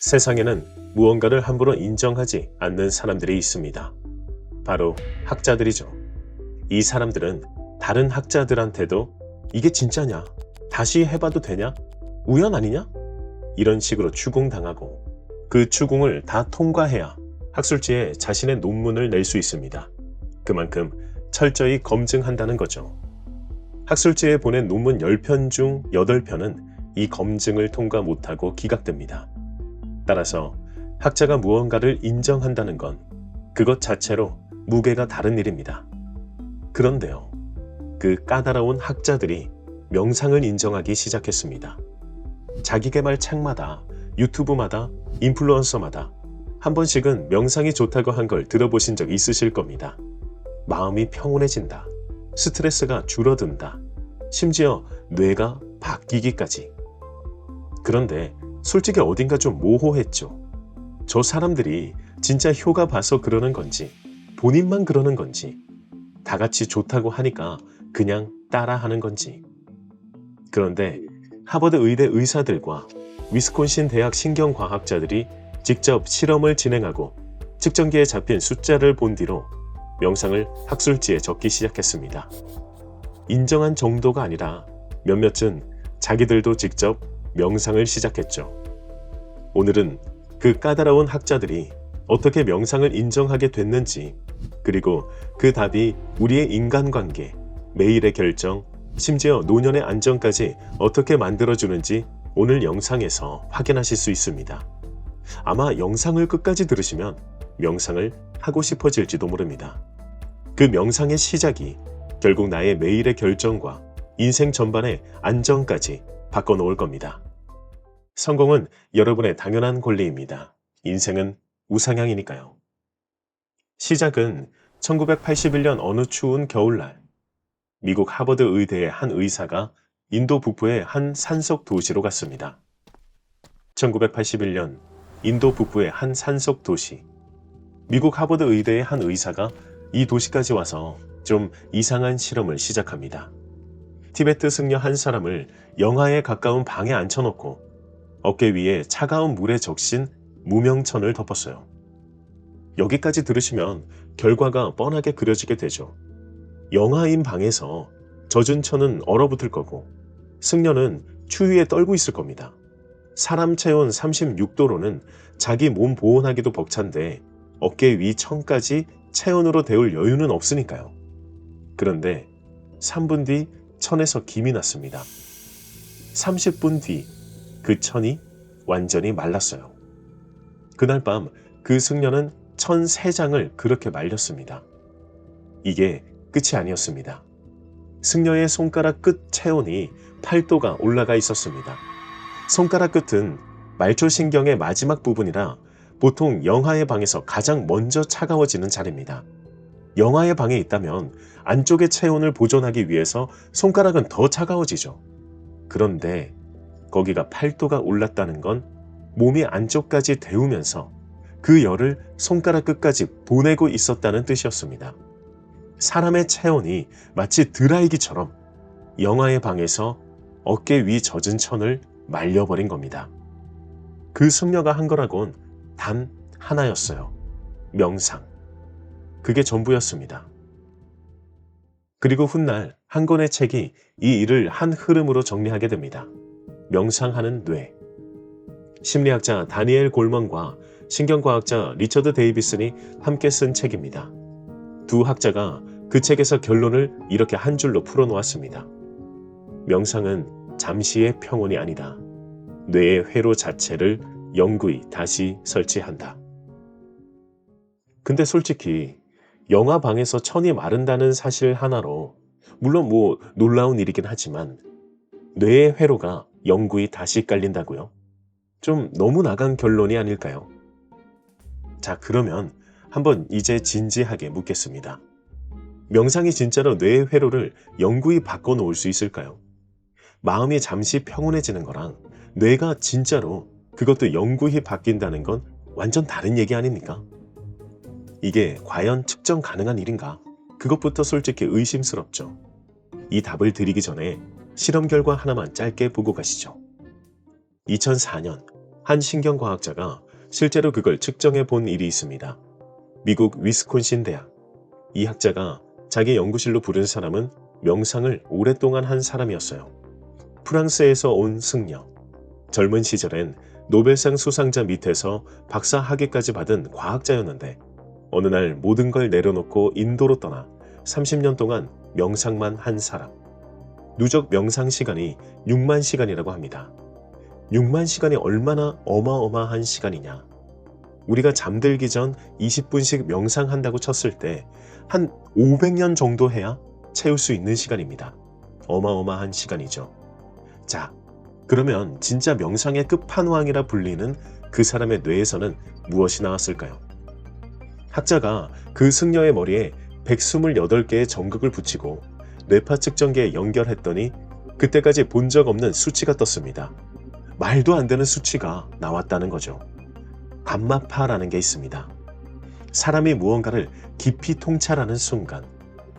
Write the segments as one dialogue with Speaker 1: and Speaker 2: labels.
Speaker 1: 세상에는 무언가를 함부로 인정하지 않는 사람들이 있습니다. 바로 학자들이죠. 이 사람들은 다른 학자들한테도 이게 진짜냐? 다시 해봐도 되냐? 우연 아니냐? 이런 식으로 추궁당하고 그 추궁을 다 통과해야 학술지에 자신의 논문을 낼 수 있습니다. 그만큼 철저히 검증한다는 거죠. 학술지에 보낸 논문 10편 중 8편은 이 검증을 통과 못하고 기각됩니다. 따라서 학자가 무언가를 인정한다는 건 그것 자체로 무게가 다른 일입니다. 그런데요, 그 까다로운 학자들이 명상을 인정하기 시작했습니다. 자기계발 책마다, 유튜브마다, 인플루언서마다 한 번씩은 명상이 좋다고 한 걸 들어보신 적 있으실 겁니다. 마음이 평온해진다, 스트레스가 줄어든다, 심지어 뇌가 바뀌기까지. 그런데 솔직히 어딘가 좀 모호했죠. 저 사람들이 진짜 효과 봐서 그러는 건지, 본인만 그러는 건지, 다 같이 좋다고 하니까 그냥 따라하는 건지. 그런데 하버드 의대 의사들과 위스콘신 대학 신경과학자들이 직접 실험을 진행하고 측정기에 잡힌 숫자를 본 뒤로 명상을 학술지에 적기 시작했습니다. 인정한 정도가 아니라 몇몇은 자기들도 직접 명상을 시작했죠. 오늘은 그 까다로운 학자들이 어떻게 명상을 인정하게 됐는지, 그리고 그 답이 우리의 인간관계, 매일의 결정, 심지어 노년의 안정까지 어떻게 만들어주는지 오늘 영상에서 확인하실 수 있습니다. 아마 영상을 끝까지 들으시면 명상을 하고 싶어질지도 모릅니다. 그 명상의 시작이 결국 나의 매일의 결정과 인생 전반의 안정까지 바꿔놓을 겁니다. 성공은 여러분의 당연한 권리입니다. 인생은 우상향이니까요. 시작은 1981년 어느 추운 겨울날, 미국 하버드 의대의 한 의사가 인도 북부의 한 산속 도시로 갔습니다. 1981년 인도 북부의 한 산속 도시. 미국 하버드 의대의 한 의사가 이 도시까지 와서 좀 이상한 실험을 시작합니다. 티베트 승려 한 사람을 영하에 가까운 방에 앉혀놓고 어깨 위에 차가운 물에 적신 무명천을 덮었어요. 여기까지 들으시면 결과가 뻔하게 그려지게 되죠. 영하인 방에서 젖은 천은 얼어붙을 거고 승려는 추위에 떨고 있을 겁니다. 사람 체온 36도로는 자기 몸 보온하기도 벅찬데 어깨 위 천까지 체온으로 데울 여유는 없으니까요. 그런데 3분 뒤 천에서 김이 났습니다. 30분 뒤 그 천이 완전히 말랐어요. 그날 밤 그 승려는 천 3장을 그렇게 말렸습니다. 이게 끝이 아니었습니다. 승려의 손가락 끝 체온이 8도가 올라가 있었습니다. 손가락 끝은 말초신경의 마지막 부분이라 보통 영하의 방에서 가장 먼저 차가워지는 자리입니다. 영하의 방에 있다면 안쪽의 체온을 보존하기 위해서 손가락은 더 차가워지죠. 그런데 거기가 8도가 올랐다는 건 몸이 안쪽까지 데우면서 그 열을 손가락 끝까지 보내고 있었다는 뜻이었습니다. 사람의 체온이 마치 드라이기처럼 영하의 방에서 어깨 위 젖은 천을 말려버린 겁니다. 그 승려가 한 거라곤 단 하나였어요. 명상. 그게 전부였습니다. 그리고 훗날 한 권의 책이 이 일을 한 흐름으로 정리하게 됩니다. 명상하는 뇌. 심리학자 다니엘 골먼과 신경과학자 리처드 데이비슨이 함께 쓴 책입니다. 두 학자가 그 책에서 결론을 이렇게 한 줄로 풀어놓았습니다. 명상은 잠시의 평온이 아니다. 뇌의 회로 자체를 영구히 다시 설치한다. 근데 솔직히 영하 방에서 천이 마른다는 사실 하나로 물론 놀라운 일이긴 하지만 뇌의 회로가 영구히 다시 깔린다고요? 좀 너무 나간 결론이 아닐까요? 자, 그러면 한번 이제 진지하게 묻겠습니다. 명상이 진짜로 뇌의 회로를 영구히 바꿔놓을 수 있을까요? 마음이 잠시 평온해지는 거랑 뇌가 진짜로 그것도 영구히 바뀐다는 건 완전 다른 얘기 아닙니까? 이게 과연 측정 가능한 일인가? 그것부터 솔직히 의심스럽죠. 이 답을 드리기 전에 실험 결과 하나만 짧게 보고 가시죠. 2004년 한 신경과학자가 실제로 그걸 측정해 본 일이 있습니다. 미국 위스콘신 대학. 이 학자가 자기 연구실로 부른 사람은 명상을 오랫동안 한 사람이었어요. 프랑스에서 온 승려. 젊은 시절엔 노벨상 수상자 밑에서 박사 학위까지 받은 과학자였는데 어느 날 모든 걸 내려놓고 인도로 떠나 30년 동안 명상만 한 사람. 누적 명상 시간이 6만 시간이라고 합니다. 6만 시간이 얼마나 어마어마한 시간이냐. 우리가 잠들기 전 20분씩 명상한다고 쳤을 때 한 500년 정도 해야 채울 수 있는 시간입니다. 어마어마한 시간이죠. 자, 그러면 진짜 명상의 끝판왕이라 불리는 그 사람의 뇌에서는 무엇이 나왔을까요? 학자가 그 승려의 머리에 128개의 전극을 붙이고 뇌파 측정기에 연결했더니 그때까지 본 적 없는 수치가 떴습니다. 말도 안 되는 수치가 나왔다는 거죠. 감마파라는 게 있습니다. 사람이 무언가를 깊이 통찰하는 순간,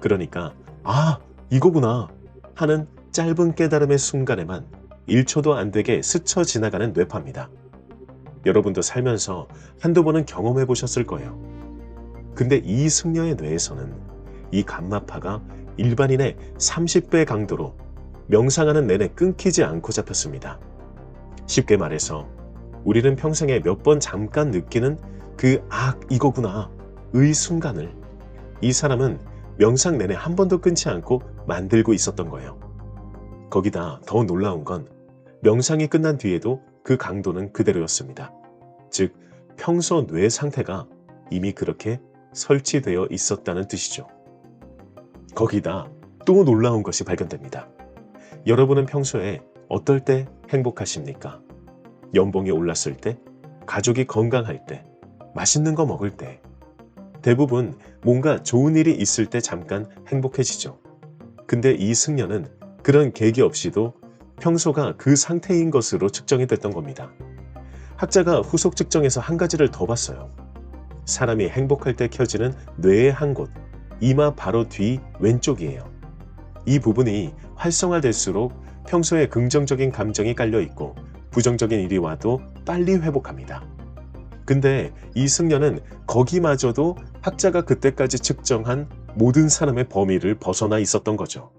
Speaker 1: 그러니까 아, 이거구나 하는 짧은 깨달음의 순간에만 1초도 안 되게 스쳐 지나가는 뇌파입니다. 여러분도 살면서 한두 번은 경험해 보셨을 거예요. 근데 이 승려의 뇌에서는 이 감마파가 일반인의 30배 강도로 명상하는 내내 끊기지 않고 잡혔습니다. 쉽게 말해서 우리는 평생에 몇 번 잠깐 느끼는 그 이거구나 의 순간을 이 사람은 명상 내내 한 번도 끊지 않고 만들고 있었던 거예요. 거기다 더 놀라운 건 명상이 끝난 뒤에도 그 강도는 그대로였습니다. 즉 평소 뇌 상태가 이미 그렇게 설치되어 있었다는 뜻이죠. 거기다 또 놀라운 것이 발견됩니다. 여러분은 평소에 어떨 때 행복하십니까? 연봉이 올랐을 때, 가족이 건강할 때, 맛있는 거 먹을 때. 대부분 뭔가 좋은 일이 있을 때 잠깐 행복해지죠. 근데 이 승려는 그런 계기 없이도 평소가 그 상태인 것으로 측정이 됐던 겁니다. 학자가 후속 측정에서 한 가지를 더 봤어요. 사람이 행복할 때 켜지는 뇌의 한 곳, 이마 바로 뒤 왼쪽이에요. 이 부분이 활성화될수록 평소에 긍정적인 감정이 깔려있고 부정적인 일이 와도 빨리 회복합니다. 근데 이 승려는 거기마저도 학자가 그때까지 측정한 모든 사람의 범위를 벗어나 있었던 거죠.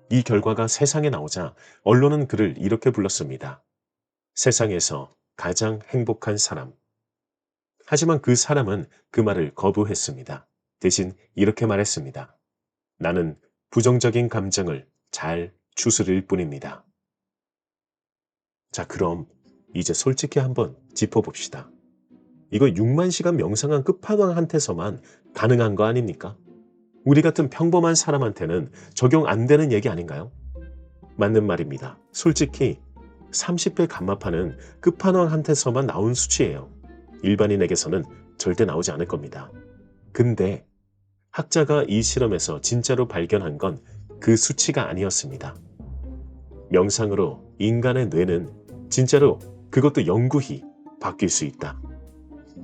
Speaker 1: 이 결과가 세상에 나오자 언론은 그를 이렇게 불렀습니다. 세상에서 가장 행복한 사람. 하지만 그 사람은 그 말을 거부했습니다. 대신 이렇게 말했습니다. 나는 부정적인 감정을 잘 추스릴 뿐입니다. 자, 그럼 이제 솔직히 한번 짚어봅시다. 이거 6만 시간 명상한 끝판왕한테서만 가능한 거 아닙니까? 우리 같은 평범한 사람한테는 적용 안 되는 얘기 아닌가요? 맞는 말입니다. 솔직히 30배 감마파는 끝판왕한테서만 나온 수치예요. 일반인에게서는 절대 나오지 않을 겁니다. 근데 학자가 이 실험에서 진짜로 발견한 건 그 수치가 아니었습니다. 명상으로 인간의 뇌는 진짜로 그것도 영구히 바뀔 수 있다.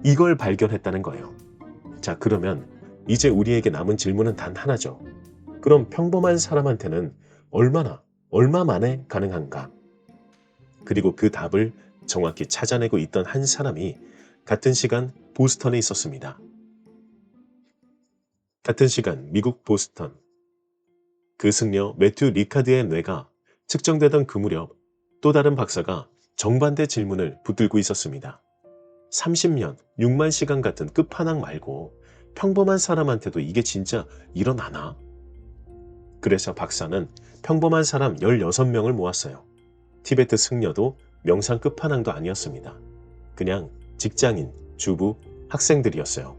Speaker 1: 이걸 발견했다는 거예요. 자, 그러면 이제 우리에게 남은 질문은 단 하나죠. 그럼 평범한 사람한테는 얼마 만에 가능한가? 그리고 그 답을 정확히 찾아내고 있던 한 사람이 같은 시간 보스턴에 있었습니다. 같은 시간 미국 보스턴. 그 승려 매튜 리카드의 뇌가 측정되던 그 무렵 또 다른 박사가 정반대 질문을 붙들고 있었습니다. 30년, 6만 시간 같은 끝판왕 말고 평범한 사람한테도 이게 진짜 일어나나? 그래서 박사는 평범한 사람 16명을 모았어요. 티베트 승려도 명상 끝판왕도 아니었습니다. 그냥 직장인, 주부, 학생들이었어요.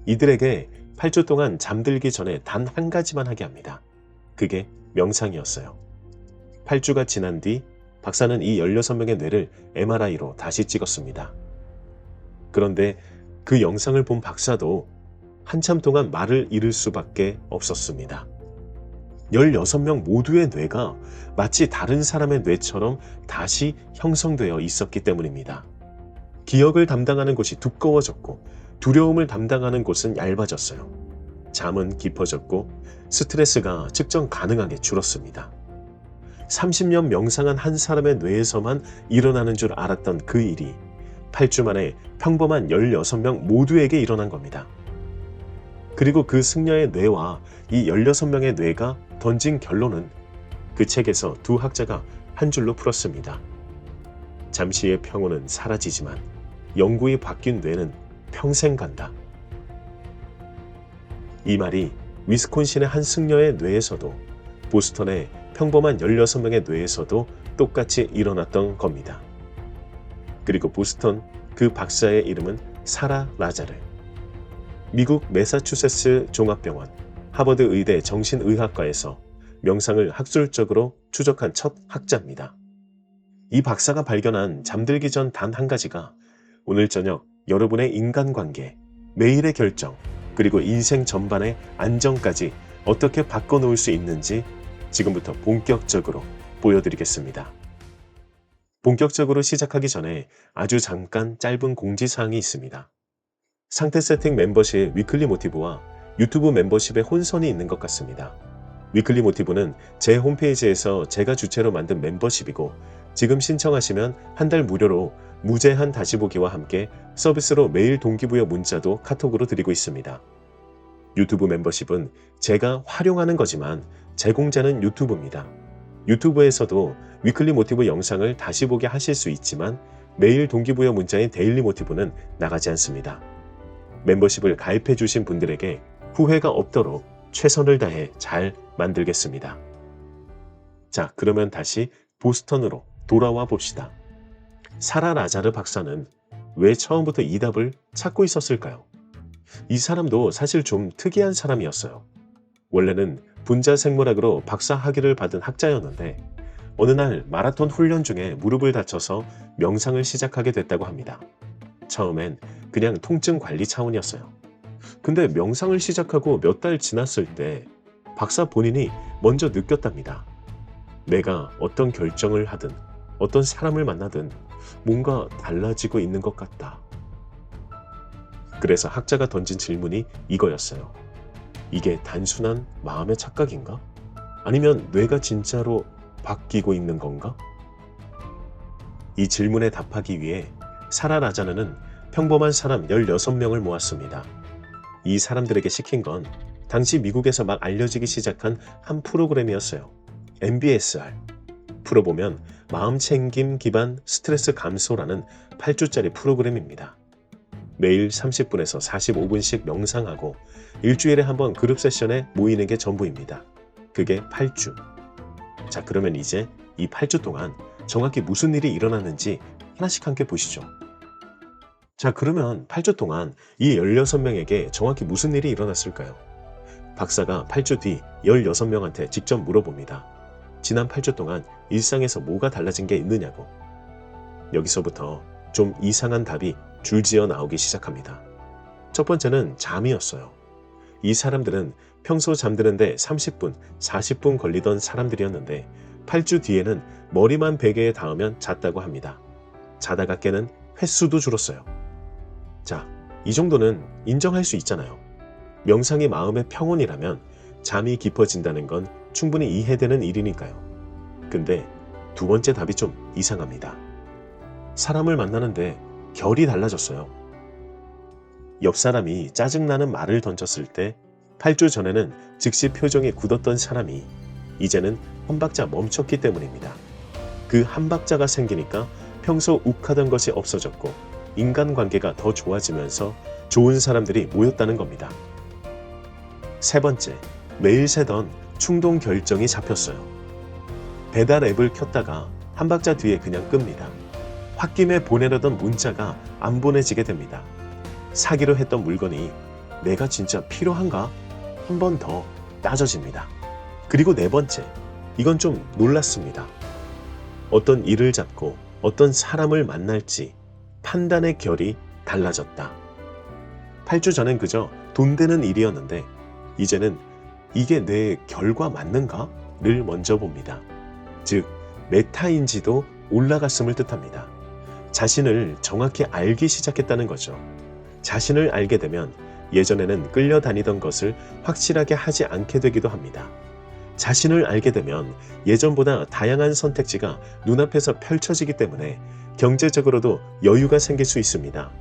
Speaker 1: 이들에게 8주 동안 잠들기 전에 단 한 가지만 하게 합니다. 그게 명상이었어요. 8주가 지난 뒤 박사는 이 16명의 뇌를 MRI로 다시 찍었습니다. 그런데 그 영상을 본 박사도 한참 동안 말을 잃을 수밖에 없었습니다. 16명 모두의 뇌가 마치 다른 사람의 뇌처럼 다시 형성되어 있었기 때문입니다. 기억을 담당하는 곳이 두꺼워졌고 두려움을 담당하는 곳은 얇아졌어요. 잠은 깊어졌고 스트레스가 측정 가능하게 줄었습니다. 30년 명상한 한 사람의 뇌에서만 일어나는 줄 알았던 그 일이 8주 만에 평범한 16명 모두에게 일어난 겁니다. 그리고 그 승려의 뇌와 이 16명의 뇌가 던진 결론은 그 책에서 두 학자가 한 줄로 풀었습니다. 잠시의 평온은 사라지지만 영구히 바뀐 뇌는 평생 간다. 이 말이 위스콘신의 한 승려의 뇌에서도 보스턴의 평범한 16명의 뇌에서도 똑같이 일어났던 겁니다. 그리고 보스턴 그 박사의 이름은 사라 라자르. 미국 매사추세츠 종합병원 하버드 의대 정신의학과에서 명상을 학술적으로 추적한 첫 학자입니다. 이 박사가 발견한 잠들기 전 단 한 가지가 오늘 저녁 여러분의 인간관계, 매일의 결정, 그리고 인생 전반의 안정까지 어떻게 바꿔놓을 수 있는지 지금부터 본격적으로 보여드리겠습니다. 본격적으로 시작하기 전에 아주 잠깐 짧은 공지사항이 있습니다. 상태 세팅 멤버십 위클리 모티브와 유튜브 멤버십의 혼선이 있는 것 같습니다. 위클리 모티브는 제 홈페이지에서 제가 주체로 만든 멤버십이고 지금 신청하시면 한 달 무료로 무제한 다시 보기와 함께 서비스로 매일 동기부여 문자도 카톡으로 드리고 있습니다. 유튜브 멤버십은 제가 활용하는 거지만 제공자는 유튜브입니다. 유튜브에서도 위클리 모티브 영상을 다시 보게 하실 수 있지만 매일 동기부여 문자인 데일리 모티브는 나가지 않습니다. 멤버십을 가입해 주신 분들에게 후회가 없도록 최선을 다해 잘 만들겠습니다. 자, 그러면 다시 보스턴으로 돌아와 봅시다. 사라 라자르 박사는 왜 처음부터 이 답을 찾고 있었을까요? 이 사람도 사실 좀 특이한 사람이었어요. 원래는 분자생물학으로 박사 학위를 받은 학자였는데 어느 날 마라톤 훈련 중에 무릎을 다쳐서 명상을 시작하게 됐다고 합니다. 처음엔 그냥 통증 관리 차원이었어요. 근데 명상을 시작하고 몇 달 지났을 때 박사 본인이 먼저 느꼈답니다. 내가 어떤 결정을 하든 어떤 사람을 만나든 뭔가 달라지고 있는 것 같다. 그래서 학자가 던진 질문이 이거였어요. 이게 단순한 마음의 착각인가? 아니면 뇌가 진짜로 바뀌고 있는 건가? 이 질문에 답하기 위해 사라 라자르는 평범한 사람 16명을 모았습니다. 이 사람들에게 시킨 건 당시 미국에서 막 알려지기 시작한 한 프로그램이었어요. MBSR. 풀어보면 마음챙김 기반 스트레스 감소라는 8주짜리 프로그램입니다. 매일 30분에서 45분씩 명상하고 일주일에 한 번 그룹 세션에 모이는 게 전부입니다. 그게 8주. 자, 그러면 이제 이 8주 동안 정확히 무슨 일이 일어났는지 하나씩 함께 보시죠. 자, 그러면 8주 동안 이 16명에게 정확히 무슨 일이 일어났을까요? 박사가 8주 뒤 16명한테 직접 물어봅니다. 지난 8주 동안 일상에서 뭐가 달라진 게 있느냐고. 여기서부터 좀 이상한 답이 줄지어 나오기 시작합니다. 첫 번째는 잠이었어요. 이 사람들은 평소 잠드는데 30분, 40분 걸리던 사람들이었는데 8주 뒤에는 머리만 베개에 닿으면 잤다고 합니다. 자다가 깨는 횟수도 줄었어요. 자, 이 정도는 인정할 수 있잖아요. 명상이 마음의 평온이라면 잠이 깊어진다는 건 충분히 이해되는 일이니까요. 근데 두 번째 답이 좀 이상합니다. 사람을 만나는데 결이 달라졌어요. 옆 사람이 짜증나는 말을 던졌을 때 8주 전에는 즉시 표정이 굳었던 사람이 이제는 한 박자 멈췄기 때문입니다. 그 한 박자가 생기니까 평소 욱하던 것이 없어졌고 인간관계가 더 좋아지면서 좋은 사람들이 모였다는 겁니다. 세 번째, 매일 세던 충동 결정이 잡혔어요. 배달 앱을 켰다가 한 박자 뒤에 그냥 끕니다. 홧김에 보내려던 문자가 안 보내지게 됩니다. 사기로 했던 물건이 내가 진짜 필요한가? 한 번 더 따져집니다. 그리고 네 번째, 이건 좀 놀랐습니다. 어떤 일을 잡고 어떤 사람을 만날지 판단의 결이 달라졌다. 8주 전엔 그저 돈 되는 일이었는데 이제는 이게 내 결과 맞는가? 를 먼저 봅니다. 즉, 메타인지도 올라갔음을 뜻합니다. 자신을 정확히 알기 시작했다는 거죠. 자신을 알게 되면 예전에는 끌려다니던 것을 확실하게 하지 않게 되기도 합니다. 자신을 알게 되면 예전보다 다양한 선택지가 눈앞에서 펼쳐지기 때문에 경제적으로도 여유가 생길 수 있습니다.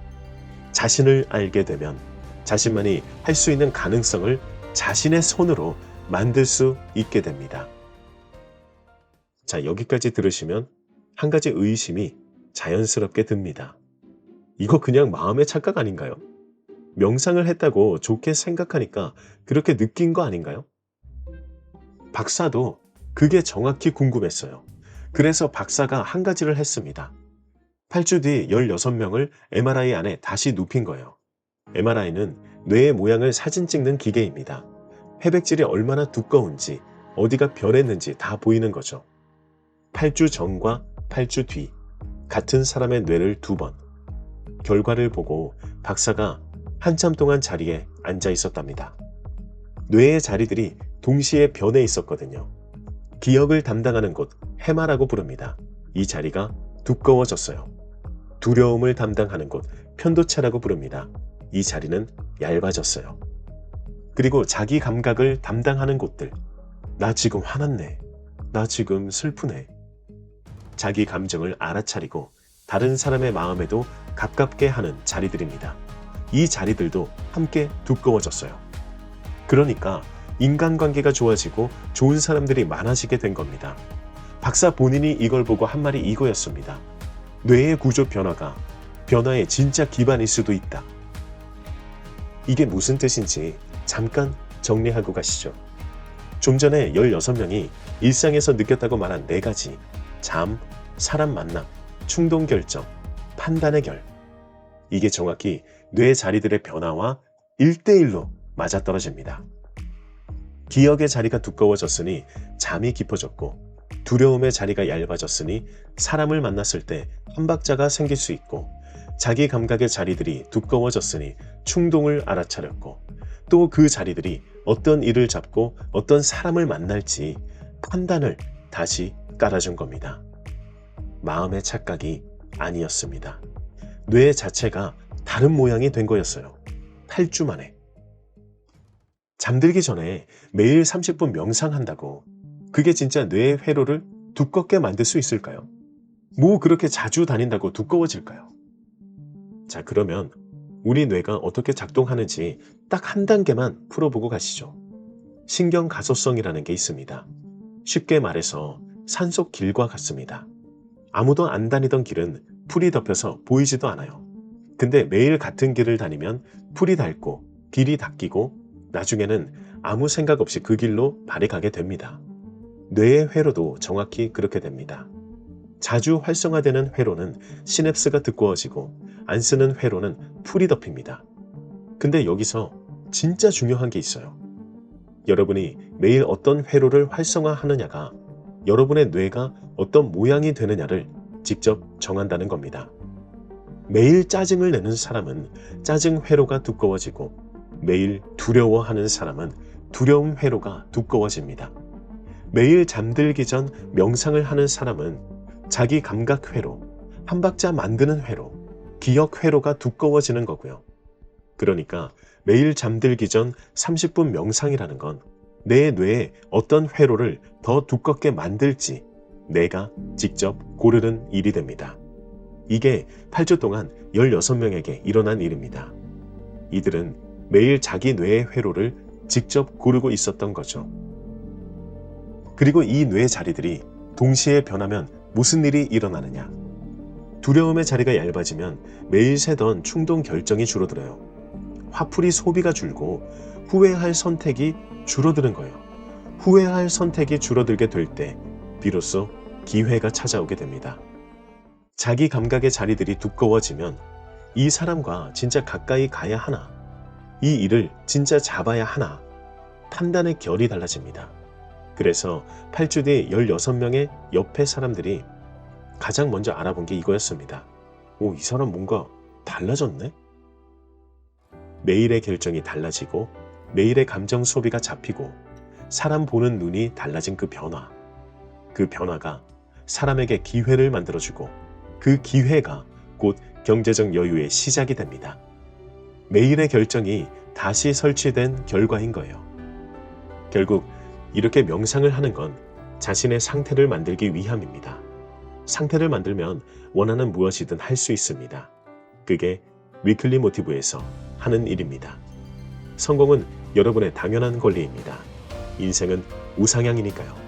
Speaker 1: 자신을 알게 되면 자신만이 할 수 있는 가능성을 자신의 손으로 만들 수 있게 됩니다. 자, 여기까지 들으시면 한 가지 의심이 자연스럽게 듭니다. 이거 그냥 마음의 착각 아닌가요? 명상을 했다고 좋게 생각하니까 그렇게 느낀 거 아닌가요? 박사도 그게 정확히 궁금했어요. 그래서 박사가 한 가지를 했습니다. 8주 뒤 16명을 MRI 안에 다시 눕힌 거예요. MRI는 뇌의 모양을 사진 찍는 기계입니다. 회백질이 얼마나 두꺼운지, 어디가 변했는지 다 보이는 거죠. 8주 전과 8주 뒤, 같은 사람의 뇌를 2번. 결과를 보고 박사가 한참 동안 자리에 앉아 있었답니다. 뇌의 자리들이 동시에 변해 있었거든요. 기억을 담당하는 곳, 해마라고 부릅니다. 이 자리가 두꺼워졌어요. 두려움을 담당하는 곳, 편도체라고 부릅니다. 이 자리는 얇아졌어요. 그리고 자기 감각을 담당하는 곳들, 나 지금 화났네, 나 지금 슬프네. 자기 감정을 알아차리고 다른 사람의 마음에도 가깝게 하는 자리들입니다. 이 자리들도 함께 두꺼워졌어요. 그러니까 인간관계가 좋아지고 좋은 사람들이 많아지게 된 겁니다. 박사 본인이 이걸 보고 한 말이 이거였습니다. 뇌의 구조 변화가 변화의 진짜 기반일 수도 있다. 이게 무슨 뜻인지 잠깐 정리하고 가시죠. 좀 전에 16명이 일상에서 느꼈다고 말한 4가지: 잠, 사람 만남, 충동 결정, 판단의 결. 이게 정확히 뇌 자리들의 변화와 1대1로 맞아떨어집니다. 기억의 자리가 두꺼워졌으니 잠이 깊어졌고, 두려움의 자리가 얇아졌으니 사람을 만났을 때 한박자가 생길 수 있고, 자기 감각의 자리들이 두꺼워졌으니 충동을 알아차렸고, 또 그 자리들이 어떤 일을 잡고 어떤 사람을 만날지 판단을 다시 깔아준 겁니다. 마음의 착각이 아니었습니다. 뇌 자체가 다른 모양이 된 거였어요. 8주 만에. 잠들기 전에 매일 30분 명상한다고 그게 진짜 뇌의 회로를 두껍게 만들 수 있을까요? 뭐 그렇게 자주 다닌다고 두꺼워질까요? 자, 그러면 우리 뇌가 어떻게 작동하는지 딱 한 단계만 풀어보고 가시죠. 신경가소성이라는 게 있습니다. 쉽게 말해서 산속 길과 같습니다. 아무도 안 다니던 길은 풀이 덮여서 보이지도 않아요. 근데 매일 같은 길을 다니면 풀이 닳고 길이 닦이고 나중에는 아무 생각 없이 그 길로 발이 가게 됩니다. 뇌의 회로도 정확히 그렇게 됩니다. 자주 활성화되는 회로는 시냅스가 두꺼워지고 안 쓰는 회로는 풀이 덮입니다. 근데 여기서 진짜 중요한 게 있어요. 여러분이 매일 어떤 회로를 활성화하느냐가 여러분의 뇌가 어떤 모양이 되느냐를 직접 정한다는 겁니다. 매일 짜증을 내는 사람은 짜증 회로가 두꺼워지고, 매일 두려워하는 사람은 두려움 회로가 두꺼워집니다. 매일 잠들기 전 명상을 하는 사람은 자기 감각 회로, 한박자 만드는 회로, 기억 회로가 두꺼워지는 거고요. 그러니까 매일 잠들기 전 30분 명상이라는 건 내 뇌에 어떤 회로를 더 두껍게 만들지 내가 직접 고르는 일이 됩니다. 이게 8주 동안 16명에게 일어난 일입니다. 이들은 매일 자기 뇌의 회로를 직접 고르고 있었던 거죠. 그리고 이 뇌 자리들이 동시에 변하면 무슨 일이 일어나느냐? 두려움의 자리가 얇아지면 매일 세던 충동 결정이 줄어들어요. 화풀이 소비가 줄고 후회할 선택이 줄어드는 거예요. 후회할 선택이 줄어들게 될 때 비로소 기회가 찾아오게 됩니다. 자기 감각의 자리들이 두꺼워지면 이 사람과 진짜 가까이 가야 하나? 이 일을 진짜 잡아야 하나? 판단의 결이 달라집니다. 그래서 8주 뒤 16명의 옆에 사람들이 가장 먼저 알아본 게 이거였습니다. 오, 이 사람 뭔가 달라졌네? 매일의 결정이 달라지고 매일의 감정 소비가 잡히고 사람 보는 눈이 달라진 그 변화가 사람에게 기회를 만들어주고 그 기회가 곧 경제적 여유의 시작이 됩니다. 매일의 결정이 다시 설치된 결과인 거예요. 결국 이렇게 명상을 하는 건 자신의 상태를 만들기 위함입니다. 상태를 만들면 원하는 무엇이든 할 수 있습니다. 그게 위클리 모티브에서 하는 일입니다. 성공은 여러분의 당연한 권리입니다. 인생은 우상향이니까요.